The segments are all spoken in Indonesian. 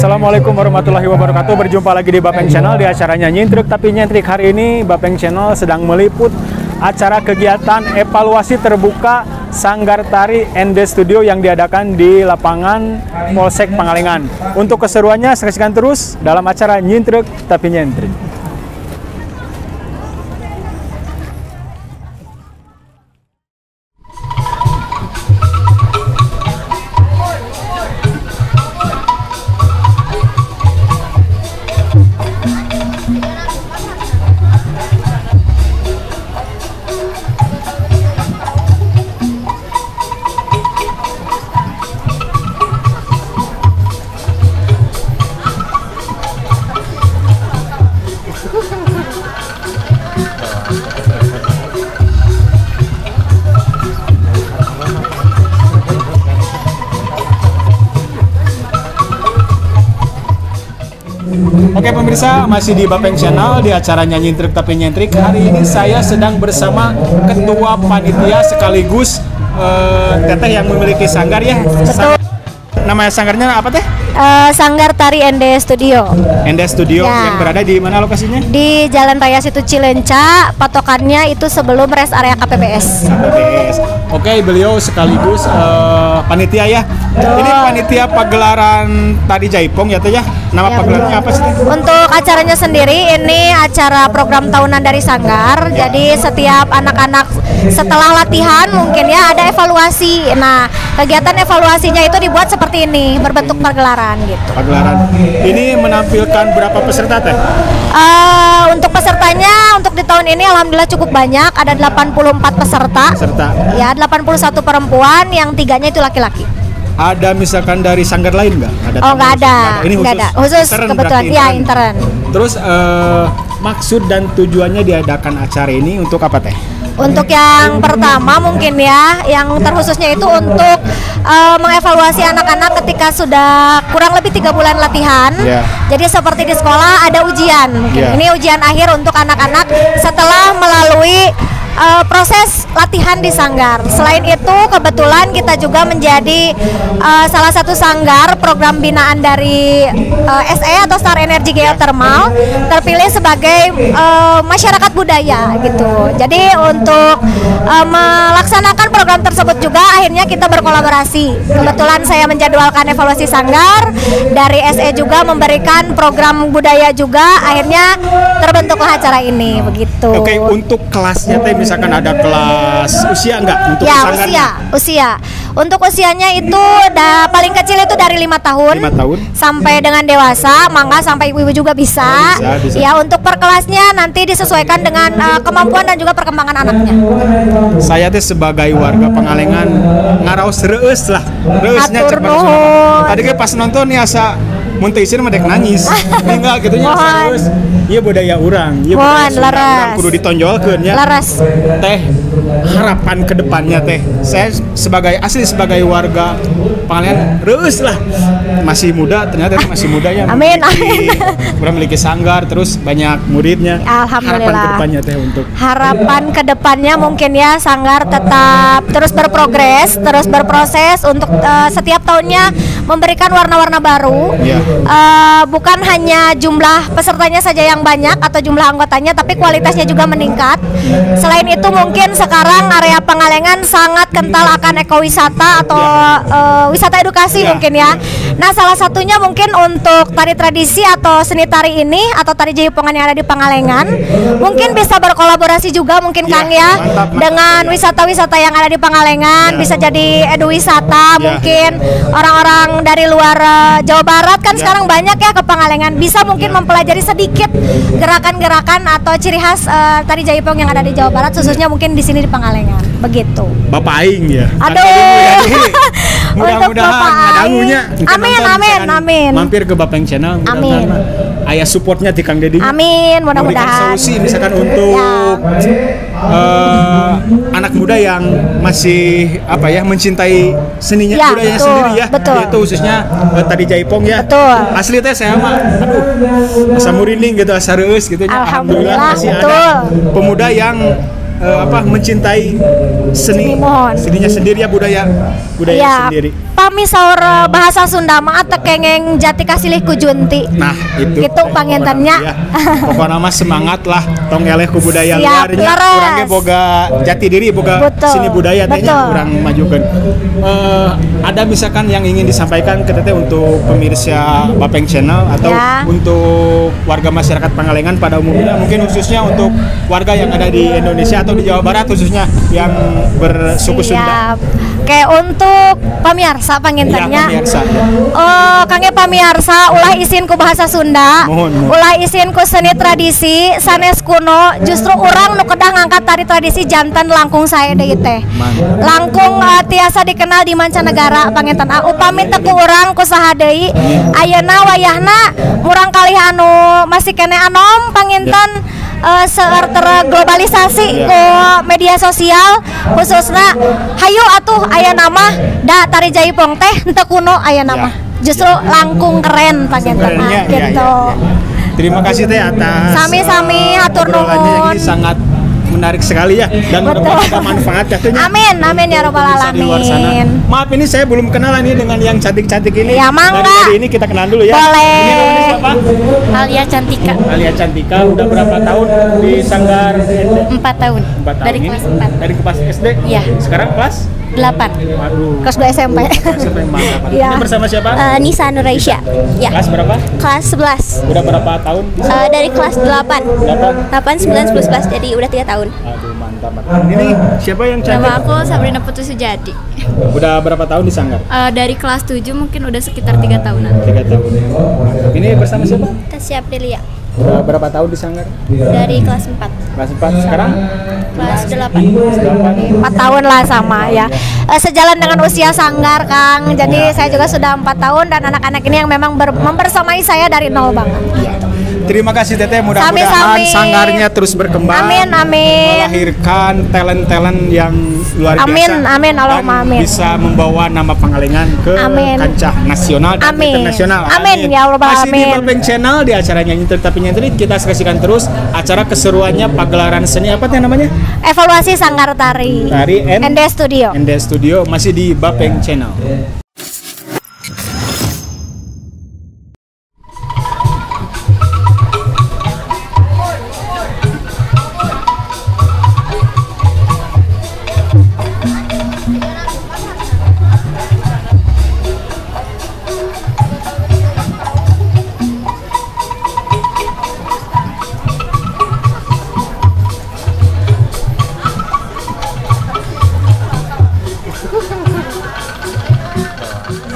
Assalamualaikum warahmatullahi wabarakatuh. Berjumpa lagi di Bapeng Channel di acaranya Nyintruk Tapi Nyentrik. Hari ini Bapeng Channel sedang meliput acara kegiatan evaluasi terbuka Sanggar Tari ND Studio yang diadakan di lapangan Polsek Pangalengan. Untuk keseruannya saksikan terus dalam acara Nyintruk Tapi Nyentrik. Oke pemirsa, masih di Bapeng Channel di acaranya Nyintruk Tapi Nyentrik. Hari ini saya sedang bersama ketua panitia sekaligus teteh yang memiliki sanggar ya. Nama sanggarnya apa teh? Sanggar Tari ND Studio. ND Studio Ya. Yang berada di mana lokasinya? Di Jalan Raya Situ Cilenca, patokannya itu sebelum rest area KPPS. KPPS. Oke, beliau sekaligus panitia ya. Ini panitia pagelaran Tari Jaipong ya teh ya. Nama Ya, pagelarannya apa sih? Untuk acaranya sendiri ini acara program tahunan dari Sanggar. Jadi setiap anak-anak setelah latihan mungkin ya ada evaluasi. Nah, kegiatan evaluasinya itu dibuat seperti ini, berbentuk pagelaran gitu. Pagelaran. Ini menampilkan berapa peserta teh? Untuk pesertanya untuk di tahun ini alhamdulillah cukup banyak, ada 84 peserta. Ya, 81 perempuan, yang 3-nya itu laki-laki. Ada misalkan dari sanggar lain nggak? Oh, nggak ada. Ini nggak ada. Khusus intern, kebetulan berarti ya intern. Terus maksud dan tujuannya diadakan acara ini untuk apa teh? Untuk yang pertama mungkin ya, yang terkhususnya itu untuk mengevaluasi anak-anak ketika sudah kurang lebih 3 bulan latihan. Yeah. Jadi seperti di sekolah ada ujian. Yeah. Ini ujian akhir untuk anak-anak setelah melalui proses latihan di sanggar. Selain itu kebetulan kita juga menjadi salah satu sanggar program binaan dari SE atau Star Energy Geothermal, terpilih sebagai masyarakat budaya gitu. Jadi untuk melaksanakan program tersebut juga akhirnya kita berkolaborasi. Kebetulan saya menjadwalkan evaluasi sanggar, dari SE juga memberikan program budaya juga, akhirnya terbentuklah acara ini begitu. Oke, untuk kelasnya teh misalkan ada kelas usia enggak untuk ya, sanggarnya? usia. Untuk usianya itu paling kecil itu dari 5 tahun, 5 tahun sampai dengan dewasa, mangga sampai ibu-ibu juga bisa. Bisa. Ya, untuk per kelasnya nanti disesuaikan dengan kemampuan dan juga perkembangan anaknya. Saya teh sebagai warga Pangalengan ngaraos reueus lah. Reusnya Atur cek nuhun. tadi ge pas nonton nih asa mun teh isin mah dek nangis. Tinggal gitu nya asa Mohon. reus. Ieu budaya urang, ieu Mohon, budaya Sunda, laras. urang kudu ditonjolkeun ya. Laras. Teh harapan ke depannya teh. Saya sebagai warga Pangalengan reus lah. Masih muda, ternyata masih muda ya. Amin. Memiliki sanggar, terus banyak muridnya. Alhamdulillah. Harapan ke depannya teh untuk Harapan kedepannya mungkin ya sanggar tetap terus berprogres, terus berproses untuk setiap tahunnya memberikan warna-warna baru. Ya. Bukan hanya jumlah pesertanya saja yang banyak atau jumlah anggotanya, tapi kualitasnya juga meningkat. Selain itu mungkin sekarang area Pangalengan sangat kental akan ekowisata atau wisata edukasi mungkin ya. Nah, salah satunya mungkin untuk tari tradisi atau seni tari ini atau tari jaipongan yang ada di Pangalengan mungkin bisa berkolaborasi juga mungkin Kang ya, mantap, dengan wisata-wisata yang ada di Pangalengan, bisa jadi eduwisata mungkin orang-orang dari luar Jawa Barat kan sekarang banyak ya ke Pangalengan, bisa mungkin mempelajari sedikit gerakan-gerakan atau ciri khas tari jaipong yang ada di Jawa Barat, khususnya mungkin di sini di Pangalengan begitu. Bapak Aing ya. Aduh. Untuk Mudah-mudahan Bapak Aing. ngadangunya. Amin. Mampir ke Bapeng Channel. Amin. Ayah supportnya di Kang Dedi. Amin, Memberikan mudah-mudahan. solusi misalkan untuk anak muda yang masih mencintai seninya Ya, budayanya betul, sendiri ya. betul. Yaitu khususnya tari jaipong ya. Betul. Asli teh saya mah asa murinding gitu, asa reus gitu nya. Alhamdulillah, masih betul. ada pemuda yang mencintai Seni mohon. seninya sendiri ya, budaya Ya, sendiri. upami saur bahasa Sunda mah teu kengeng jati kasilih ku junti. Nah, itu. Gitu pangintennya. Ya. Pokoknya mah semangat lah tong eleh ku budaya Siap, luarnya. leres. Urang ge boga jati diri, boga Betul. seni budaya teh Betul. urang majukeun. Ada misalkan yang ingin disampaikan ke teteh untuk pemirsa Bapeng Channel atau Ya. untuk warga masyarakat Pangalengan pada umumnya, mungkin khususnya untuk warga yang ada di Indonesia atau di Jawa Barat khususnya yang bersuku Sunda. Siap. Kayak untuk pamirsa Iya, pangintennya. pemirsa. Kangge pamirsa ulah isin ku bahasa Sunda, Mohon. ulah isin ku seni tradisi sanes kuno. Justru orang nu kedah ngangkat tari tradisi jantan langkung sae deui teh. Mantap. Langkung tiasa dikenal di mancanegara panginten. Upami teu ku urang ku saha deui. Ayeuna wayahna murang kalih anu masih kene anom panginten. Seueur terglobalisasi ku media sosial khususnya hayu atuh aya nama da tari jaipong teh henteu kuno aya nama justru langkung keren panginten Kerennya, gitu. Terima kasih teh atas Sami-sami, hatur obrolannya yang nuhun. ini sangat menarik sekali ya dan Betul. mudah-mudahan ada manfaat ya tehnya. Amin amin ya robbal Pemirsa di luar sana. alamin. Maaf ini saya belum kenalan nih dengan yang cantik-cantik ini. Ya, mangga. Dari ini kita kenalan dulu ya. Boleh. Ini namanya siapa? Alia Cantika, Alia Cantika. Udah berapa tahun di Sanggar SD? 4 tahun. 4 tahun Dari ini? kelas 4. Dari kelas SD? Iya. Sekarang kelas? 8. Waduh. Kelas 2 SMP. Sampai mantap. Iya. Ini bersama siapa? Nisa Nuraisya. Ya. Kelas berapa? Kelas 11. Udah berapa tahun di sana? Dari kelas 8. Berapa? 8, 9, 10, 11. Jadi udah 3 tahun. Aduh mantap. Ini siapa yang cantik? Nama aku Sabrina Putu Sujadi. Udah berapa tahun di Sanggar? Dari kelas 7 mungkin udah sekitar 3 tahunan. 3 tahun. Ini bersama siapa? Tasya Aprilia. Udah berapa tahun di Sanggar? Dari kelas 4. Kelas 4 sekarang? Kelas 8. 4 tahun lah sama ya. Sejalan dengan usia Sanggar Kang. Jadi saya juga sudah 4 tahun dan anak-anak ini yang memang membersamai saya dari nol banget. Terima kasih Teteh, mudah-mudahan Sami-sami. Sanggarnya terus berkembang. Amin, amin. Melahirkan talent-talent yang luar Amin, biasa. amin, Dan Allahumma amin. bisa membawa nama Pangalengan ke Amin. kancah nasional dan Amin. internasional. Amin, ya Allah, Masih di amin. Bapeng Channel di acaranya Nyintir Tapi Nyentrik, kita saksikan terus acara keseruannya pagelaran seni apa teh namanya? Evaluasi Sanggar Tari. Tari ND Studio. ND Studio masih di Bapeng Channel.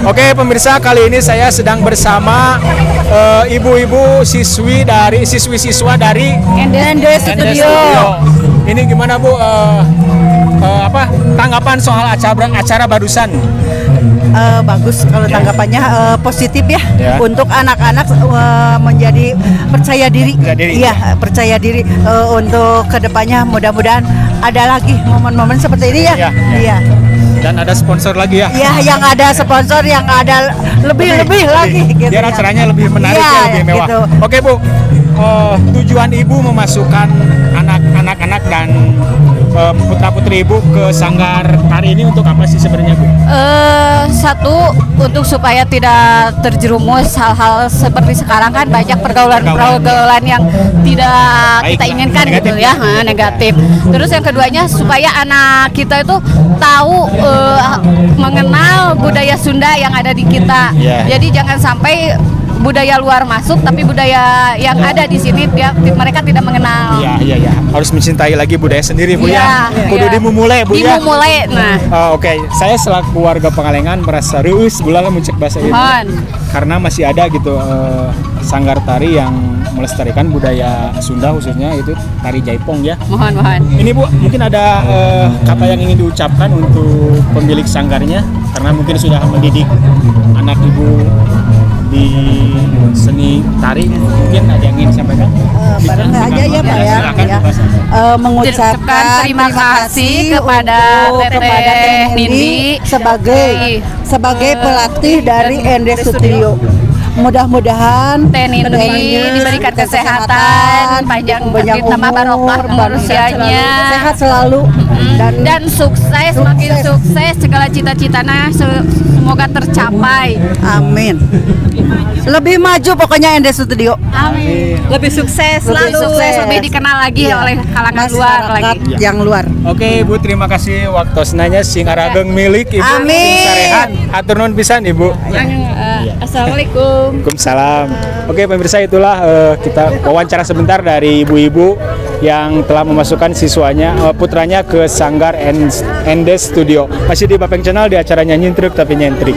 Oke pemirsa, kali ini saya sedang bersama ibu-ibu siswa dari ND Studio. Ini gimana Bu? Tanggapan soal acara barusan? Bagus kalau tanggapannya positif ya, Ya. untuk anak-anak menjadi percaya diri. Percaya diri. Iya, percaya diri untuk kedepannya mudah-mudahan ada lagi momen-momen seperti ini ya. Iya, iya. Iya. Dan ada sponsor lagi ya? Iya, yang ada sponsor, yang ada lebih lagi gitu Biar ya. acaranya lebih menarik Iya, ya, lebih mewah. gitu. Oke Bu, tujuan Ibu memasukkan anak-anak dan putra-putri Ibu ke Sanggar Tari ini untuk apa sih sebenarnya Bu? Satu, untuk supaya tidak terjerumus hal-hal seperti sekarang kan banyak pergaulan yang tidak Baik, kita inginkan negatif gitu ya, negatif. Terus yang keduanya supaya anak kita itu tahu mengenal budaya Sunda yang ada di kita. Yeah. Jadi jangan sampai budaya luar masuk tapi budaya yang ada di sini mereka tidak mengenal. Iya. Harus mencintai lagi budaya sendiri Bu ya. Iya, Kudu iya. dimulai Bu ya. Dimulai. Nah, Oke, saya selaku warga Pangalengan merasa reus gula mencek bahasa ini. Mohon. Karena masih ada gitu Sanggar Tari yang melestarikan budaya Sunda khususnya itu tari jaipong ya. mohon. Ini Bu, mungkin ada kata yang ingin diucapkan untuk pemilik sanggarnya karena mungkin sudah mendidik anak Ibu di seni tari, mungkin ada yang ingin disampaikan? Bareng aja ya Pak ya. Silakan, Ya. Mas. Mengucapkan terima kasih kepada Teteh Nindi sebagai pelatih dari ND Studio. Mudah-mudahan Teh Nindi kedepannya diberikan kesehatan, panjang umur, barokah bermanfaat manusianya. sehat selalu dan sukses, makin sukses segala cita-citanya semoga tercapai. Amin. Lebih maju pokoknya ND Studio. Amin. Lebih sukses Lebih sukses, lebih dikenal lagi oleh kalangan luar lagi. Yang luar. Oke Ibu, terima kasih waktu senanya sing arageng milik Ibu. Amin. Sarehan. Atur nuhun pisan Ibu. Assalamualaikum. Waalaikumsalam. Oke pemirsa, itulah kita wawancara sebentar dari ibu-ibu yang telah memasukkan siswanya, putranya ke Sanggar ND Studio. Masih di Bapeng Channel di acaranya Nyintruk tapi Nyentrik.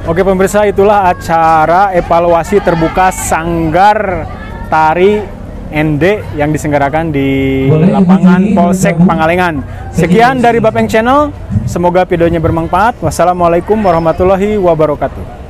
Oke pemirsa, itulah acara evaluasi terbuka Sanggar Tari ND yang diselenggarakan di lapangan Polsek Pangalengan. Sekian dari Bapeng Channel, semoga videonya bermanfaat. Wassalamualaikum warahmatullahi wabarakatuh.